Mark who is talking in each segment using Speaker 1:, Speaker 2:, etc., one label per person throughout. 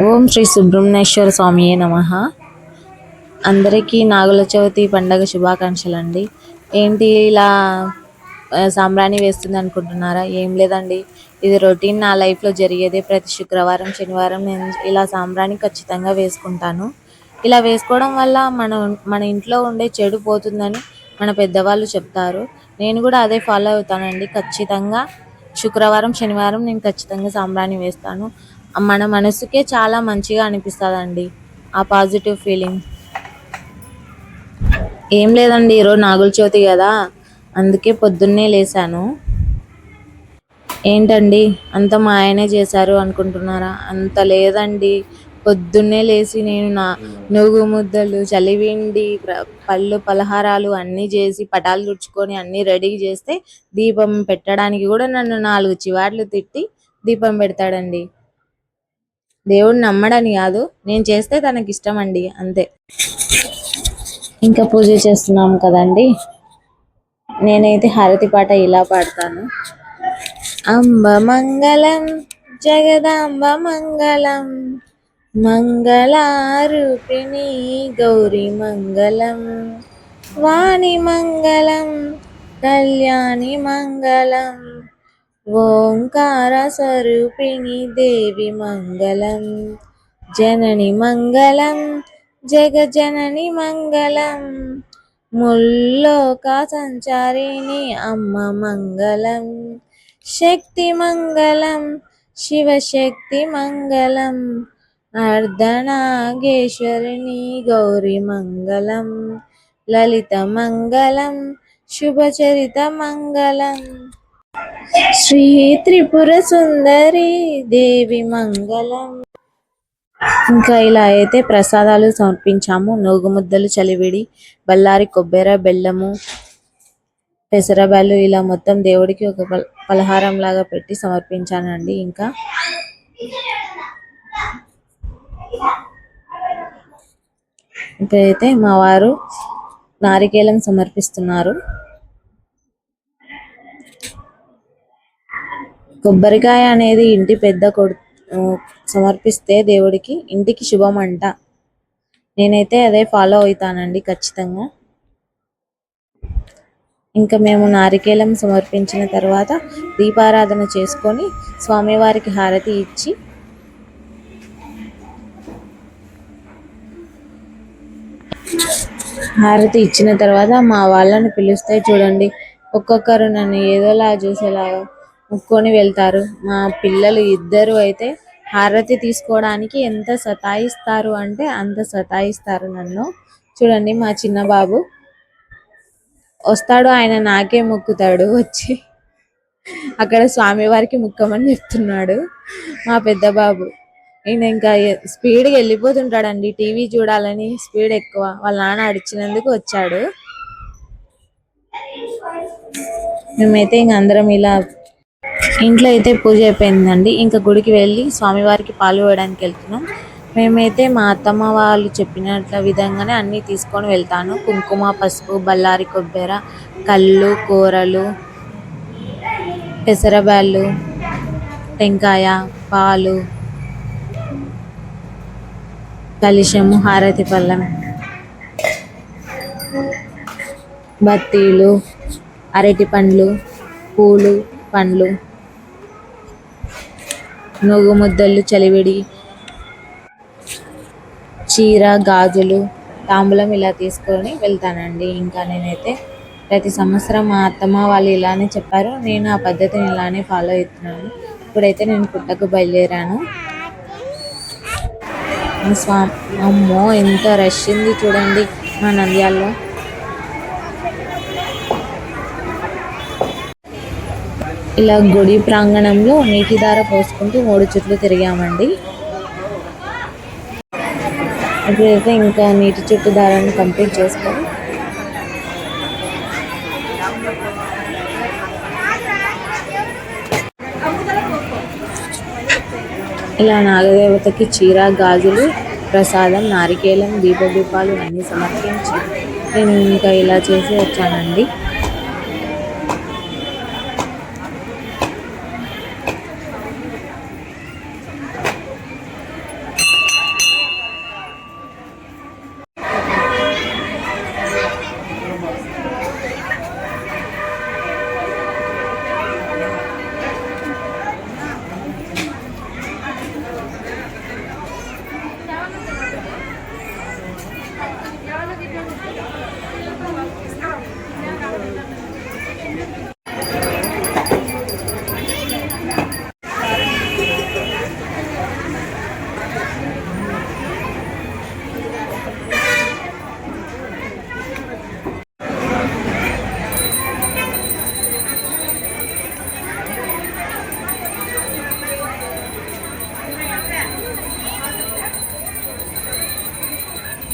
Speaker 1: ఓం శ్రీ సుబ్రహ్మణ్యేశ్వర స్వామియే నమః. అందరికీ నాగుల చవితి పండగ శుభాకాంక్షలు అండి. ఏంటి ఇలా సాంబ్రాణి వేస్తుంది అనుకుంటున్నారా? ఏం లేదండి, ఇది రొటీన్ నా లైఫ్లో జరిగేదే. ప్రతి శుక్రవారం శనివారం నేను ఇలా సాంబ్రాణి ఖచ్చితంగా వేసుకుంటాను. ఇలా వేసుకోవడం వల్ల మన ఇంట్లో ఉండే చెడు పోతుందని మన పెద్దవాళ్ళు చెప్తారు. నేను కూడా అదే ఫాలో అవుతానండి. ఖచ్చితంగా శుక్రవారం శనివారం నేను ఖచ్చితంగా సాంబ్రాణి వేస్తాను. మన మనసుకే చాలా మంచిగా అనిపిస్తుందండి ఆ పాజిటివ్ ఫీలింగ్. ఏం లేదండి, ఈరోజు నాగుల చవితి కదా, అందుకే పొద్దున్నే లేసాను. ఏంటండి అంత మా ఆయనే చేశారు అనుకుంటున్నారా? అంత లేదండి. పొద్దున్నే లేచి నేను నువ్వు ముద్దలు చలివిండి పళ్ళు పలహారాలు అన్నీ చేసి పటాలు తుడుచుకొని అన్నీ రెడీ చేస్తే దీపం పెట్టడానికి కూడా నన్ను 4 చివాట్లు తిట్టి దీపం పెడతాడండి. దేవుడు నమ్మడని కాదు, నేను చేస్తే తనకి ఇష్టం అండి, అంతే. ఇంకా పూజ చేస్తున్నాం కదండి, నేనైతే హారతి పాట ఇలా పాడతాను. అంబ మంగళం జగదాంబ మంగళం, మంగళారూపిణి గౌరీ మంగళం, వాణి మంగళం కళ్యాణి మంగళం, ఓంకార స్వరూపిణి దేవి మంగళం, జనని మంగళం జగజనని మంగళం, ముల్లోక సంచారిణి అమ్మ మంగళం, శక్తి మంగళం శివశక్తి మంగళం, అర్ధనాగేశ్వరిణి గౌరీ మంగళం, లలిత మంగళం శుభచరిత మంగళం, శ్రీ త్రిపుర సుందరి దేవి మంగళం. ఇంకా ఇలా అయితే ప్రసాదాలు సమర్పించాము. నూగుముద్దలు చలివిడి, బల్లారి కొబ్బరి, బెల్లము, పెసరబ్యాలు ఇలా మొత్తం దేవుడికి ఒక పలహారం లాగా పెట్టి సమర్పించానండి. ఇంకా ఇప్పుడైతే మా వారు నారికేలం సమర్పిస్తున్నారు. కొబ్బరికాయ అనేది ఇంటి పెద్ద సమర్పిస్తే దేవుడికి ఇంటికి శుభం అంట. నేనైతే అదే ఫాలో అవుతానండి ఖచ్చితంగా. ఇంకా మేము నారికేలం సమర్పించిన తర్వాత దీపారాధన చేసుకొని స్వామివారికి హారతి ఇచ్చి ఇచ్చిన తర్వాత మా వాళ్ళని పిలుస్తే చూడండి, ఒక్కొక్కరు నన్ను ఏదోలా చూసేలాగా ముక్కొని వెళ్తారు. మా పిల్లలు ఇద్దరు అయితే హారతి తీసుకోవడానికి ఎంత సతాయిస్తారు అంటే అంత సతాయిస్తారు నన్ను. చూడండి, మా చిన్న బాబు వస్తాడు, ఆయన నాకే మొక్కుతాడు వచ్చి, అక్కడ స్వామివారికి ముక్కమని చెప్తున్నాడు. మా పెద్ద బాబు ఈయన ఇంకా స్పీడ్గా వెళ్ళిపోతుంటాడండి. టీవీ చూడాలని స్పీడ్ ఎక్కువ. వాళ్ళ నాన్న అడిచినందుకు వచ్చాడు. మేమైతే ఇంక అందరం ఇలా ఇంట్లో అయితే పూజ అయిపోయిందండి. ఇంకా గుడికి వెళ్ళి స్వామివారికి పాలు వేయడానికి వెళ్తున్నాం. మేమైతే మా అత్తమ్మ వాళ్ళు చెప్పినట్ల విధంగానే అన్నీ తీసుకొని వెళ్తాను. కుంకుమ, పసుపు, బల్లారి కొబ్బరి, కళ్ళు, కూరలు, పెసరబ్యాళ్ళు, టెంకాయ, పాలు, కలశము, హారతి పళ్ళెం, బత్తీలు, అరటి పండ్లు, పూలు, పండ్లు, నూగు ముద్దలు చలివిడి, చీర, గాజులు, తాంబూలం ఇలా తీసుకొని వెళ్తానండి. ఇంకా నేనైతే ప్రతి సంవత్సరం మా అత్తమ్మ వాళ్ళు ఇలానే చెప్పారు, నేను ఆ పద్ధతిని ఇలానే ఫాలో అవుతున్నాను. ఇప్పుడైతే నేను పుట్టకు బయలుదేరాను. అమ్మో ఎంత రష్ ఉంది చూడండి మా నంద్యాలలో. ఇలా గుడి ప్రాంగణంలో నీటి దార పోసుకుంటూ 3 చుట్లు తిరిగామండి. ఇప్పుడైతే ఇంకా నీటి చుట్టు దారాన్ని కంప్లీట్ చేసుకొని ఇలా నాగదేవతకి చీర, గాజులు, ప్రసాదం, నారికేలం, దీపాలు అన్నీ సమర్పించి నేను ఇంకా ఇలా చేసి వచ్చానండి.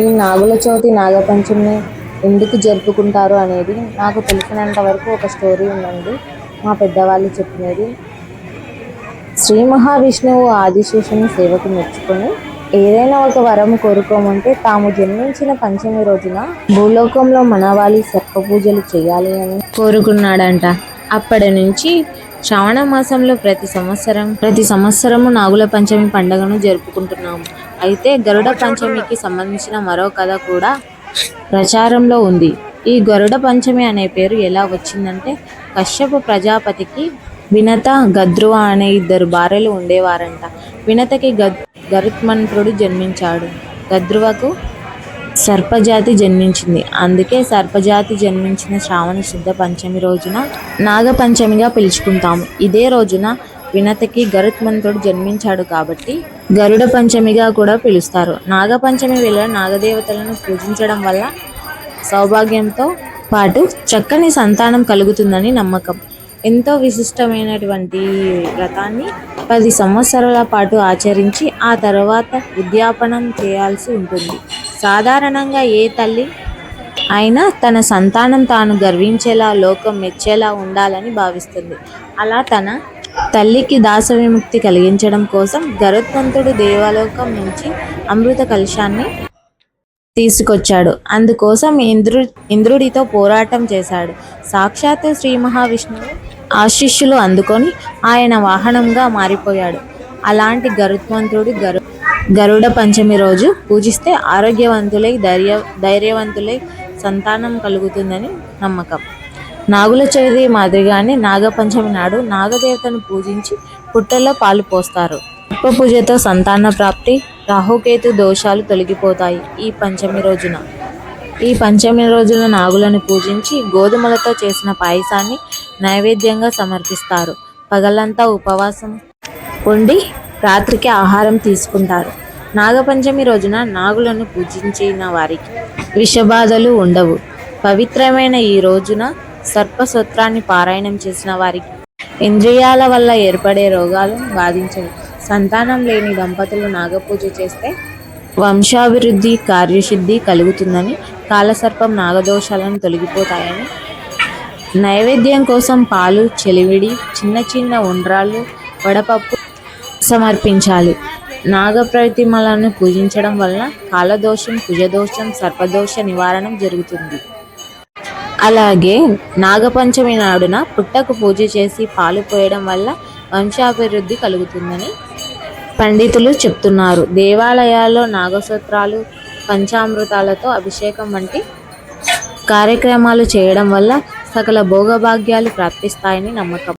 Speaker 1: ఈ నాగుల చవితి నాగపంచమిని ఎందుకు జరుపుకుంటారు అనేది నాకు తెలిసినంత వరకు ఒక స్టోరీ ఉందండి. మా పెద్దవాళ్ళు చెప్పినది. శ్రీ మహావిష్ణువు ఆదిశేషుని సేవకు మెచ్చుకొని ఏదైనా ఒక వరం కోరుకోమంటే తాము జన్మించిన పంచమి రోజున భూలోకంలో మనవాలి సర్ప పూజలు చేయాలి అని కోరుకున్నాడంట. అప్పటి నుంచి శ్రావణ మాసంలో ప్రతి సంవత్సరము నాగుల పంచమి పండుగను జరుపుకుంటున్నాము. అయితే గరుడ పంచమికి సంబంధించిన మరో కథ కూడా ప్రచారంలో ఉంది. ఈ గరుడ పంచమి అనే పేరు ఎలా వచ్చిందంటే, కశ్యప ప్రజాపతికి వినత, గద్రువ అనే ఇద్దరు భార్యలు ఉండేవారంట. వినతకి గరుత్మంతుడు జన్మించాడు. గద్రువకు సర్పజాతి జన్మించింది. అందుకే సర్పజాతి జన్మించిన శ్రావణ శుద్ధ పంచమి రోజున నాగపంచమిగా పిలుచుకుంటాము. ఇదే రోజున వినతకి గరుత్మంతుడు జన్మించాడు కాబట్టి గరుడ పంచమిగా కూడా పిలుస్తారు. నాగపంచమి వేళ నాగదేవతలను పూజించడం వల్ల సౌభాగ్యంతో పాటు చక్కని సంతానం కలుగుతుందని నమ్మకం. ఎంతో విశిష్టమైనటువంటి వ్రతాన్ని 10 సంవత్సరాల పాటు ఆచరించి ఆ తర్వాత ఉద్యాపనం చేయాల్సి ఉంటుంది. సాధారణంగా ఏ తల్లి అయినా తన సంతానం తాను గర్వించేలా, లోకం మెచ్చేలా ఉండాలని భావిస్తుంది. అలా తన తల్లికి దాస విముక్తి కలిగించడం కోసం గరుత్మంతుడు దేవలోకం నుంచి అమృత కలశాన్ని తీసుకొచ్చాడు. అందుకోసం ఇంద్రుడితో పోరాటం చేశాడు. సాక్షాత్తు శ్రీ మహావిష్ణువు ఆశీస్సులు అందుకొని ఆయన వాహనంగా మారిపోయాడు. అలాంటి గరుత్మంతుడు గరుడ పంచమి రోజు పూజిస్తే ఆరోగ్యవంతులై ధైర్యవంతులై సంతానం కలుగుతుందని నమ్మకం. నాగుల చవితి మాదిరిగానే నాగపంచమి నాడు నాగదేవతను పూజించి పుట్టలో పాలు పోస్తారు. సర్ప పూజతో సంతాన ప్రాప్తి, రాహుకేతు దోషాలు తొలగిపోతాయి. ఈ పంచమి రోజున నాగులను పూజించి గోధుమలతో చేసిన పాయసాన్ని నైవేద్యంగా సమర్పిస్తారు. పగలంతా ఉపవాసం ఉండి రాత్రికి ఆహారం తీసుకుంటారు. నాగపంచమి రోజున నాగులను పూజించిన వారికి విషబాధలు ఉండవు. పవిత్రమైన ఈ రోజున సర్పసూత్రాన్ని పారాయణం చేసిన వారికి ఇంద్రియాల వల్ల ఏర్పడే రోగాలు బాధించవు. సంతానం లేని దంపతులు నాగపూజ చేస్తే వంశాభివృద్ధి, కార్యసిద్ధి కలుగుతుందని, కాలసర్పం నాగదోషాలను తొలగిపోతాయని, నైవేద్యం కోసం పాలు, చెలివిడి, చిన్న చిన్న ఉండ్రాళ్ళు, వడపప్పు సమర్పించాలి. నాగప్రతిమలను పూజించడం వలన కాలదోషం, కుజదోషం, సర్పదోష నివారణం జరుగుతుంది. అలాగే నాగపంచమి నాడున పుట్టకు పూజ చేసి పాలు పోయడం వల్ల వంశాభివృద్ధి కలుగుతుందని పండితులు చెప్తున్నారు. దేవాలయాల్లో నాగసూత్రాలు, పంచామృతాలతో అభిషేకం వంటి కార్యక్రమాలు చేయడం వల్ల సకల భోగభాగ్యాలు ప్రాప్తిస్తాయని నమ్మకం.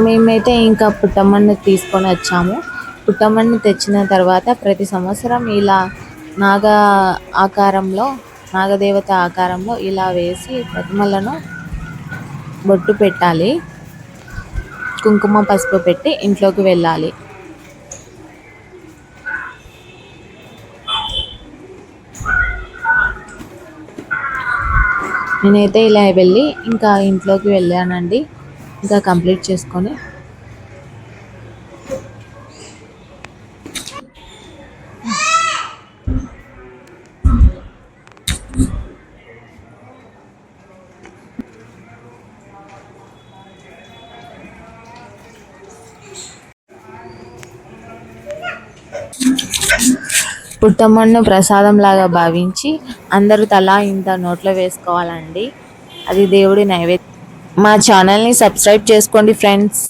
Speaker 1: మేమైతే ఇంకా పుట్టమ్మని తీసుకొని వచ్చాము. పుట్టమ్మని తెచ్చిన తర్వాత ప్రతి సంవత్సరం ఇలా నాగదేవత ఆకారంలో ఇలా వేసి ప్రతిమలను బొట్టు పెట్టాలి. కుంకుమ పసుపు పెట్టి ఇంట్లోకి వెళ్ళాలి. నేనైతే ఇలా వెళ్ళి ఇంకా ఇంట్లోకి వెళ్ళానండి. ఇంకా కంప్లీట్ చేసుకొని పుట్టమ్మను ప్రసాదం లాగా భావించి అందరూ తలా ఇంత నోట్లో వేసుకోవాలండి. అది దేవుడి నైవేద్యం. మా ఛానల్ని సబ్స్క్రైబ్ చేసుకోండి ఫ్రెండ్స్.